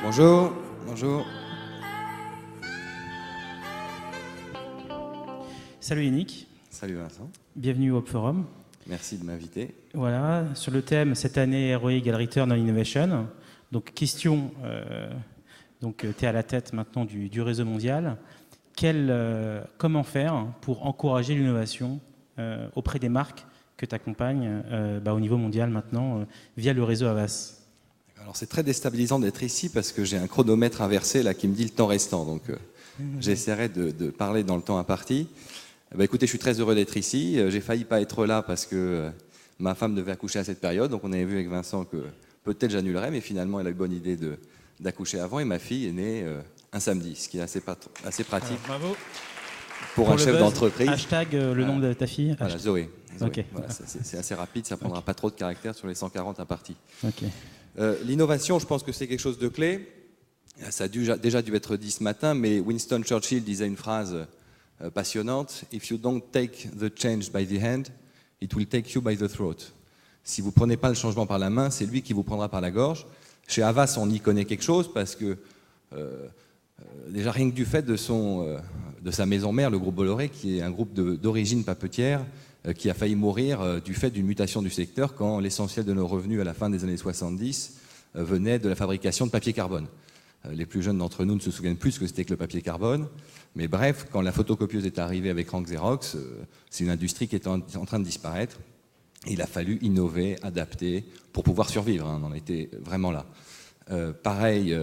Bonjour, bonjour. Salut Yannick. Salut Vincent. Bienvenue au Hop Forum. Merci de m'inviter. Voilà, sur le thème cette année ROI égale Return on Innovation. Donc question, tu es à la tête maintenant du réseau mondial. Comment faire pour encourager l'innovation auprès des marques que tu accompagnes au niveau mondial maintenant via le réseau Havas? Alors c'est très déstabilisant d'être ici parce que j'ai un chronomètre inversé là qui me dit le temps restant. Donc j'essaierai de parler dans le temps imparti. Écoutez, je suis très heureux d'être ici. J'ai failli pas être là parce que ma femme devait accoucher à cette période. Donc on avait vu avec Vincent que peut-être j'annulerais, mais finalement elle a eu bonne idée d'accoucher avant. Et ma fille est née un samedi, ce qui est assez pratique. Alors, bravo. Pour un chef d'entreprise. Hashtag le nom de ta fille. Voilà, Zoé. Okay. Voilà, c'est assez rapide, ça prendra pas trop de caractères sur les 140 impartis. Okay. L'innovation, je pense que c'est quelque chose de clé. Ça a déjà dû être dit ce matin, mais Winston Churchill disait une phrase passionnante. « If you don't take the change by the hand, it will take you by the throat ». Si vous ne prenez pas le changement par la main, c'est lui qui vous prendra par la gorge. Chez Havas, on y connaît quelque chose parce que déjà rien que du fait de sa maison mère, le groupe Bolloré, qui est un groupe d'origine papetière, qui a failli mourir du fait d'une mutation du secteur quand l'essentiel de nos revenus à la fin des années 70 venait de la fabrication de papier carbone. Les plus jeunes d'entre nous ne se souviennent plus ce que c'était que le papier carbone, mais bref, quand la photocopieuse est arrivée avec Rank Xerox, c'est une industrie qui est en train de disparaître. Il a fallu innover, adapter pour pouvoir survivre, on en était vraiment là. Pareil,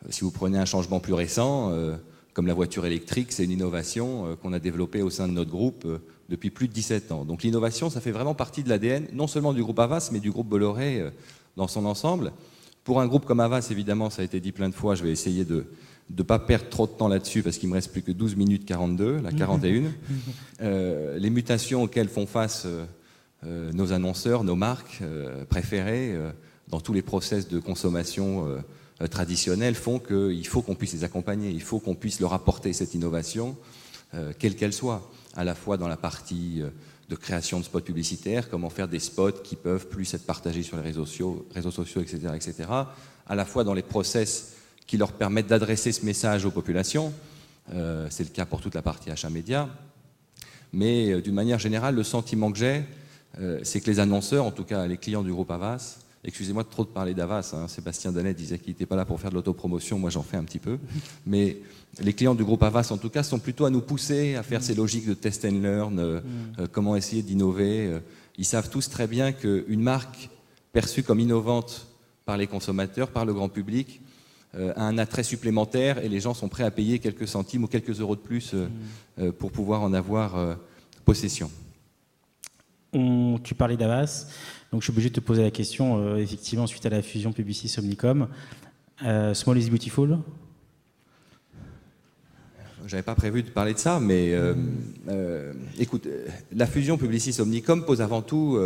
si vous prenez un changement plus récent, comme la voiture électrique, c'est une innovation qu'on a développée au sein de notre groupe depuis plus de 17 ans. Donc l'innovation, ça fait vraiment partie de l'ADN, non seulement du groupe Havas, mais du groupe Bolloré dans son ensemble. Pour un groupe comme Havas, évidemment, ça a été dit plein de fois, je vais essayer de ne pas perdre trop de temps là-dessus, parce qu'il me reste plus que 12 minutes 42, la 41. Les mutations auxquelles font face nos annonceurs, nos marques préférées, dans tous les process de consommation traditionnels, font qu'il faut qu'on puisse les accompagner, il faut qu'on puisse leur apporter cette innovation, quelle qu'elle soit, à la fois dans la partie de création de spots publicitaires, comment faire des spots qui peuvent plus être partagés sur les réseaux sociaux, etc., à la fois dans les process qui leur permettent d'adresser ce message aux populations, c'est le cas pour toute la partie achat média, mais d'une manière générale, le sentiment que j'ai, c'est que les annonceurs, en tout cas les clients du groupe Havas, excusez-moi de trop de parler d'Havas, Sébastien Danet disait qu'il n'était pas là pour faire de l'autopromotion, moi j'en fais un petit peu, mais les clients du groupe Havas en tout cas sont plutôt à nous pousser à faire ces logiques de test and learn, comment essayer d'innover. Ils savent tous très bien qu'une marque perçue comme innovante par les consommateurs, par le grand public, a un attrait supplémentaire et les gens sont prêts à payer quelques centimes ou quelques euros de plus pour pouvoir en avoir possession. Tu parlais d'Havas, donc je suis obligé de te poser la question, effectivement, suite à la fusion Publicis-Omnicom. Small is beautiful. J'avais pas prévu de parler de ça, mais écoute, la fusion Publicis-Omnicom pose avant tout,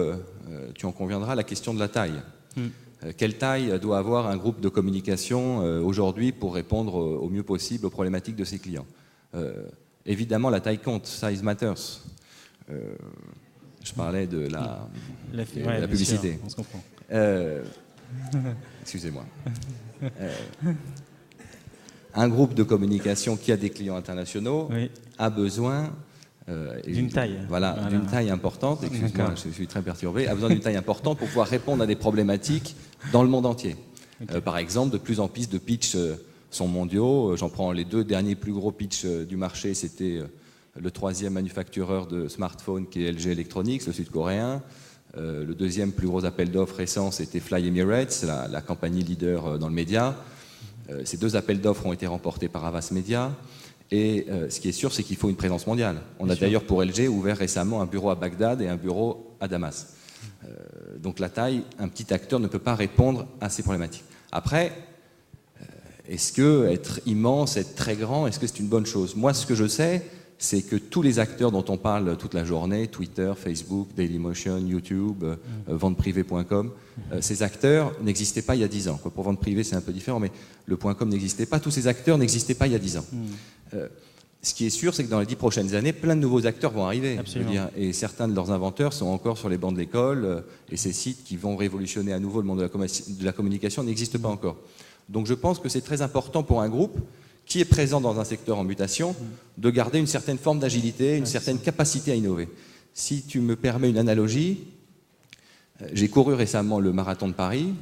tu en conviendras, la question de la taille. Quelle taille doit avoir un groupe de communication aujourd'hui pour répondre au mieux possible aux problématiques de ses clients? Évidemment, la taille compte, size matters. Je parlais de la publicité. Sûr, on se comprend. Excusez-moi. Un groupe de communication qui a des clients internationaux a besoin d'une taille. Voilà, d'une taille importante. Excuse-moi, je suis très perturbé. A besoin d'une taille importante pour pouvoir répondre à des problématiques dans le monde entier. Par exemple, de plus en plus de pitchs sont mondiaux. J'en prends les 2 derniers plus gros pitchs du marché. C'était le 3e manufactureur de smartphones qui est LG Electronics, le sud-coréen. Le 2e plus gros appel d'offres récent, c'était Fly Emirates, la compagnie leader dans le média. Ces 2 appels d'offres ont été remportés par Havas Media. Et ce qui est sûr, c'est qu'il faut une présence mondiale. On a d'ailleurs pour LG ouvert récemment un bureau à Bagdad et un bureau à Damas. Donc la taille, un petit acteur ne peut pas répondre à ces problématiques. Après, est-ce que être immense, être très grand, est-ce que c'est une bonne chose? Moi, ce que je sais, c'est que tous les acteurs dont on parle toute la journée, Twitter, Facebook, Dailymotion, YouTube, venteprivée.com, ces acteurs n'existaient pas il y a 10 ans. Pour vente privée, c'est un peu différent, mais le .com n'existait pas. Tous ces acteurs n'existaient pas il y a 10 ans. Ce qui est sûr, c'est que dans les 10 prochaines années, plein de nouveaux acteurs vont arriver. Je veux dire, et certains de leurs inventeurs sont encore sur les bancs de l'école, et ces sites qui vont révolutionner à nouveau le monde de la communication n'existent pas encore. Donc je pense que c'est très important pour un groupe qui est présent dans un secteur en mutation de garder une certaine forme d'agilité, une certaine capacité à innover. Si tu me permets une analogie, j'ai couru récemment le marathon de Paris,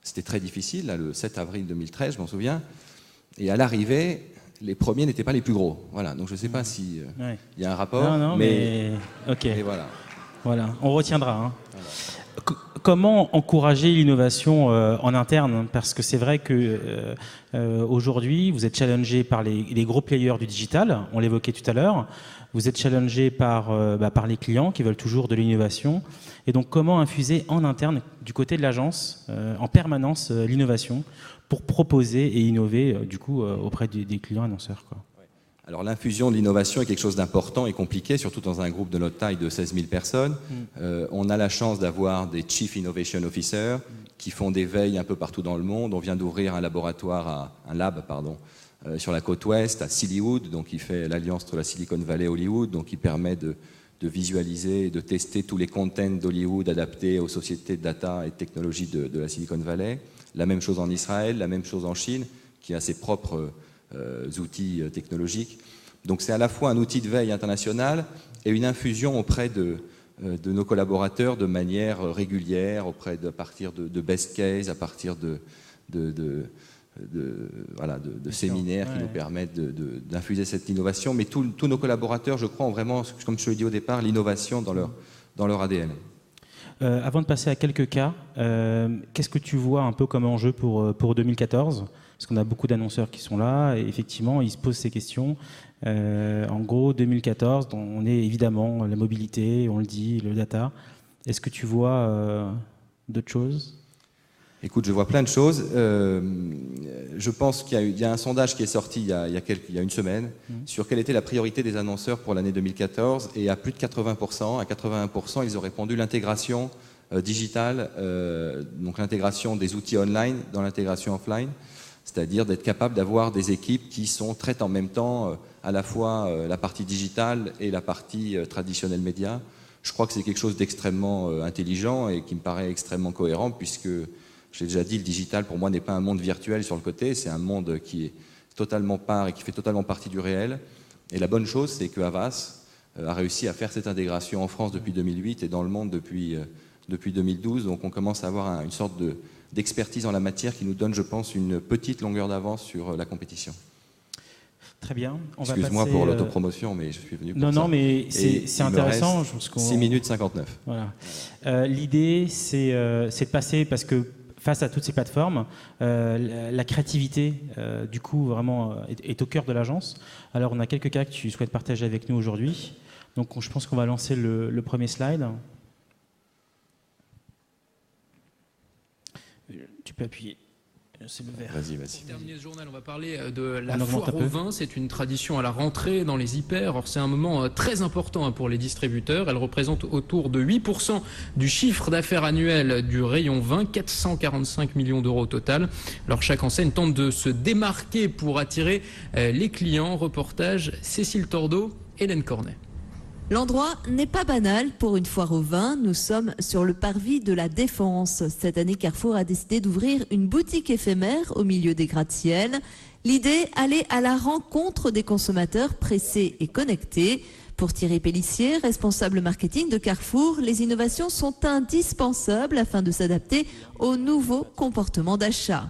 c'était très difficile, là, le 7 avril 2013, je m'en souviens, et à l'arrivée, les premiers n'étaient pas les plus gros. Voilà, donc je ne sais pas s'il y a un rapport, non, mais ok. Et voilà. Voilà, on retiendra. Hein. Voilà. Comment encourager l'innovation en interne? Parce que c'est vrai que aujourd'hui, vous êtes challengé par les gros players du digital, on l'évoquait tout à l'heure. Vous êtes challengé par les clients qui veulent toujours de l'innovation. Et donc, comment infuser en interne, du côté de l'agence, en permanence, l'innovation pour proposer et innover auprès des clients annonceurs, quoi. Alors l'infusion de l'innovation est quelque chose d'important et compliqué, surtout dans un groupe de notre taille de 16 000 personnes. On a la chance d'avoir des Chief Innovation Officers qui font des veilles un peu partout dans le monde. On vient d'ouvrir un lab sur la côte ouest, à Sillywood, donc qui fait l'alliance entre la Silicon Valley et Hollywood, donc qui permet de visualiser et de tester tous les contents d'Hollywood adaptés aux sociétés de data et de technologie de la Silicon Valley. La même chose en Israël, la même chose en Chine, qui a ses propres outils technologiques. Donc c'est à la fois un outil de veille international et une infusion auprès de nos collaborateurs de manière régulière, à partir de best case, à partir de séminaires qui nous permettent d'infuser cette innovation. Mais tous nos collaborateurs, je crois, ont vraiment, comme je te l'ai dit au départ, l'innovation dans leur ADN. Avant de passer à quelques cas, qu'est-ce que tu vois un peu comme enjeu pour 2014 ? Parce qu'on a beaucoup d'annonceurs qui sont là, et effectivement, ils se posent ces questions. En gros, 2014, on est évidemment la mobilité, on le dit, le data. Est-ce que tu vois d'autres choses ? Écoute, je vois plein de choses. Je pense qu'il y a un sondage qui est sorti il y a une semaine sur quelle était la priorité des annonceurs pour l'année 2014. Et à plus de 80%, à 81%, ils ont répondu l'intégration digitale, donc l'intégration des outils online dans l'intégration offline. C'est-à-dire d'être capable d'avoir des équipes qui traitent en même temps à la fois la partie digitale et la partie traditionnelle média. Je crois que c'est quelque chose d'extrêmement intelligent et qui me paraît extrêmement cohérent, puisque, je l'ai déjà dit, le digital pour moi n'est pas un monde virtuel sur le côté, c'est un monde qui est totalement part et qui fait totalement partie du réel. Et la bonne chose, c'est que Havas a réussi à faire cette intégration en France depuis 2008 et dans le monde depuis 2012. Donc on commence à avoir une sorte d'expertise en la matière qui nous donne, je pense, une petite longueur d'avance sur la compétition. Très bien. Excuse-moi pour l'autopromotion, mais je suis venu pour ça. Non, mais c'est intéressant. 6 minutes 59. Voilà. L'idée, c'est de passer, parce que face à toutes ces plateformes, la créativité, du coup, vraiment est au cœur de l'agence. Alors, on a quelques cas que tu souhaites partager avec nous aujourd'hui. Donc, je pense qu'on va lancer le premier slide. Tu peux appuyer. C'est le vert. Vas-y. Pour terminer ce journal, on va parler de la foire au vin. C'est une tradition à la rentrée dans les hyper. Or, c'est un moment très important pour les distributeurs. Elle représente autour de 8% du chiffre d'affaires annuel du rayon vin, 445 millions d'euros au total. Alors, chaque enseigne tente de se démarquer pour attirer les clients. Reportage Cécile Tordeau, Hélène Cornet. L'endroit n'est pas banal pour une foire au vin. Nous sommes sur le parvis de la Défense. Cette année, Carrefour a décidé d'ouvrir une boutique éphémère au milieu des gratte-ciel. L'idée, aller à la rencontre des consommateurs pressés et connectés. Pour Thierry Pellissier, responsable marketing de Carrefour, les innovations sont indispensables afin de s'adapter aux nouveaux comportements d'achat.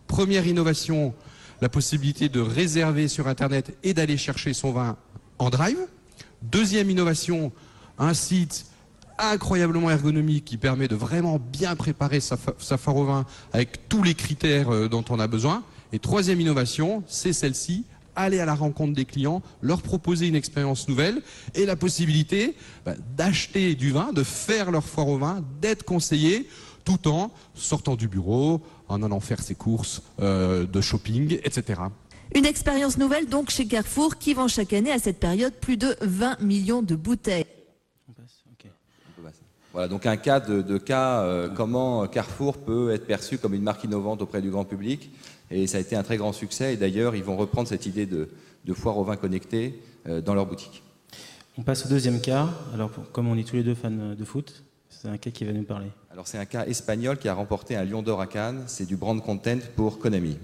Première innovation, la possibilité de réserver sur Internet et d'aller chercher son vin en drive. Deuxième innovation, un site incroyablement ergonomique qui permet de vraiment bien préparer sa foire au vin avec tous les critères dont on a besoin. Et troisième innovation, c'est celle-ci, aller à la rencontre des clients, leur proposer une expérience nouvelle et la possibilité d'acheter du vin, de faire leur foire au vin, d'être conseillé tout en sortant du bureau, en allant faire ses courses de shopping, etc. Une expérience nouvelle donc chez Carrefour qui vend chaque année à cette période plus de 20 millions de bouteilles. Voilà, donc un cas comment Carrefour peut être perçu comme une marque innovante auprès du grand public. Et ça a été un très grand succès. Et d'ailleurs, ils vont reprendre cette idée de foire au vin connecté dans leur boutique. On passe au deuxième cas. Alors, comme on est tous les deux fans de foot, C'est un cas qui va nous parler. Alors c'est un cas espagnol qui a remporté un Lion d'Or à Cannes, c'est du brand content pour Konami.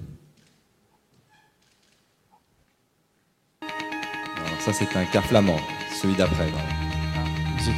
Alors ça c'est un cas flamand, celui d'après. Zut.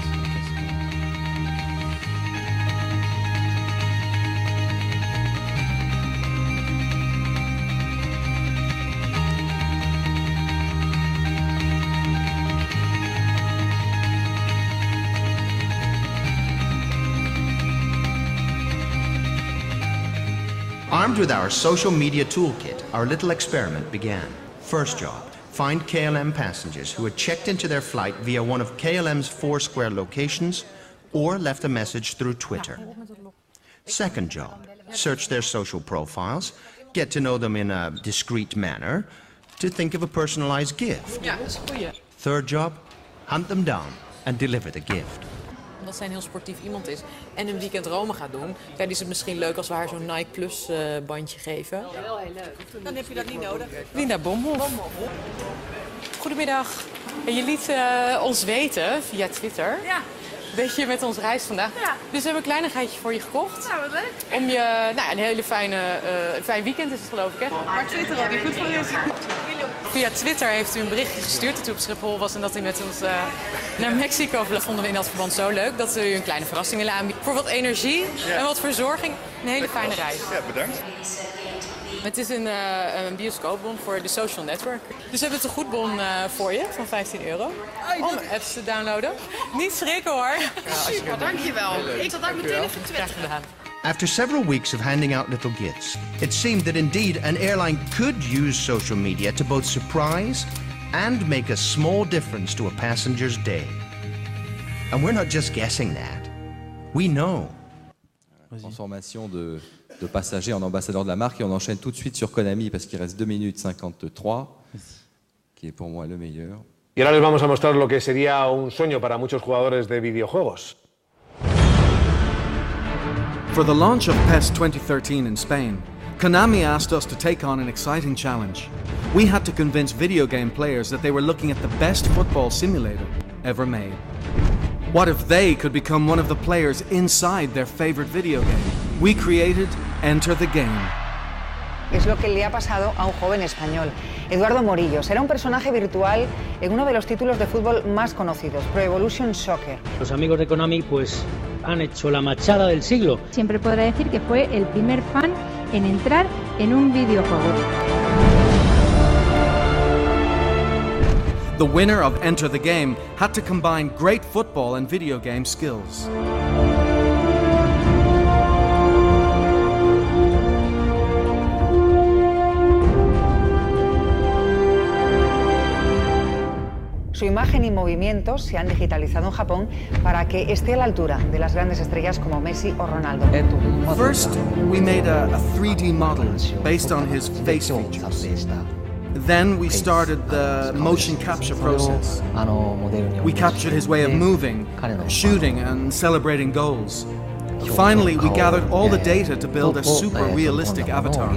Armed with our social media toolkit, our little experiment began. First job, find KLM passengers who had checked into their flight via one of KLM's Foursquare locations or left a message through Twitter. Second job, search their social profiles, get to know them in a discreet manner, to think of a personalized gift. Ja, dat is een goeie. Third job, hunt them down and deliver the gift. Omdat zij een heel sportief iemand is en een weekend Rome gaat doen, dan is het misschien leuk als we haar zo'n Nike Plus bandje geven. Ja, wel heel leuk. Dan heb je dat niet nodig. Linda Bomhoff. Goedemiddag. Je liet ons weten via Twitter dat je met ons reist vandaag. Ja. Dus we hebben een kleinigheidje voor je gekocht. Nou, wat leuk. Om je, een hele fijn weekend is het geloof ik, hè? Maar Twitter al die goed voor is. Via Twitter heeft u een berichtje gestuurd dat u op Schiphol was en dat u met ons naar Mexico vloog. Dat vonden we in dat verband zo leuk dat we u een kleine verrassing willen aanbieden. Voor wat energie en wat verzorging. Een hele fijne reis. Ja, bedankt. Het is een bioscoopbon voor de Social Network. Dus we hebben een goedbon voor je van €15 om apps te downloaden. Niet schrikken hoor. Super, dankjewel. Ik zal daar meteen even twitteren. After several weeks of handing out little gifts, it seemed that indeed an airline could use social media to both surprise and make a small difference to a passenger's day. And we're not just guessing that. We know. Transformation de passagers en ambassadeurs de la marque, et on enchaîne tout de suite sur Konami parce qu'il reste 2 minutes 53, qui est pour moi le meilleur. Y ahora les vamos a mostrar lo que sería un sueño para muchos jugadores de videojuegos. For the launch of PES 2013 in Spain, Konami asked us to take on an exciting challenge. We had to convince video game players that they were looking at the best football simulator ever made. What if they could become one of the players inside their favorite video game? We created Enter the Game. Es lo que le ha pasado a un joven español, Eduardo Morillo. Será un personaje virtual en uno de los títulos de fútbol más conocidos, Pro Evolution Soccer. Los amigos de Konami pues han hecho la machada del siglo. Siempre podrá decir que fue el primer fan en entrar en un videojuego. The winner of Enter the Game had to combine great football and video game skills. Su imagen y movimientos se han digitalizado en Japón para que esté a la altura de las grandes estrellas como Messi o Ronaldo. First, we made a 3D model based on his face features. Then we started the motion capture process. We captured his way of moving, shooting and celebrating goals. Finally, we gathered all the data to build a super realistic avatar.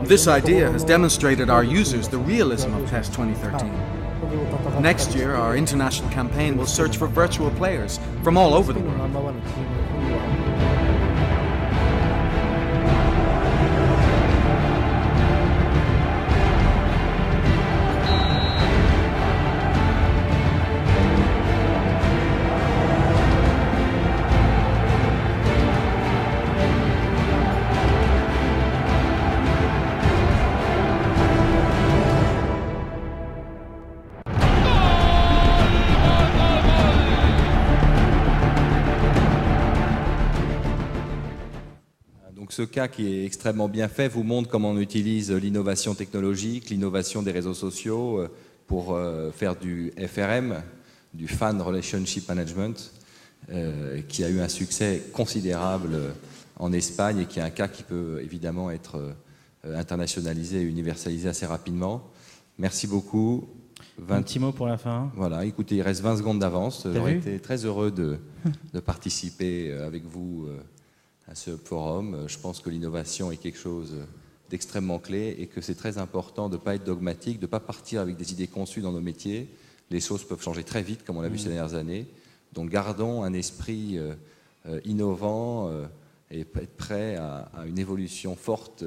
This idea has demonstrated our users the realism of PES 2013. Next year, our international campaign will search for virtual players from all over the world. Ce cas qui est extrêmement bien fait vous montre comment on utilise l'innovation technologique, l'innovation des réseaux sociaux pour faire du FRM, du Fan Relationship Management, qui a eu un succès considérable en Espagne et qui est un cas qui peut évidemment être internationalisé et universalisé assez rapidement. Merci beaucoup. Un petit mot pour la fin. Voilà, écoutez, il reste 20 secondes d'avance. J'aurais été très heureux de participer avec vous à ce forum. Je pense que l'innovation est quelque chose d'extrêmement clé et que c'est très important de ne pas être dogmatique, de ne pas partir avec des idées conçues dans nos métiers. Les choses peuvent changer très vite, comme on l'a vu ces dernières années. Donc gardons un esprit innovant et être prêt à une évolution forte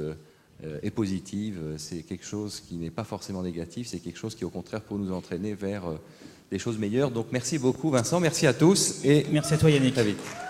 et positive. C'est quelque chose qui n'est pas forcément négatif, c'est quelque chose qui au contraire peut nous entraîner vers des choses meilleures. Donc merci beaucoup Vincent, merci à tous et merci à toi Yannick. Très vite.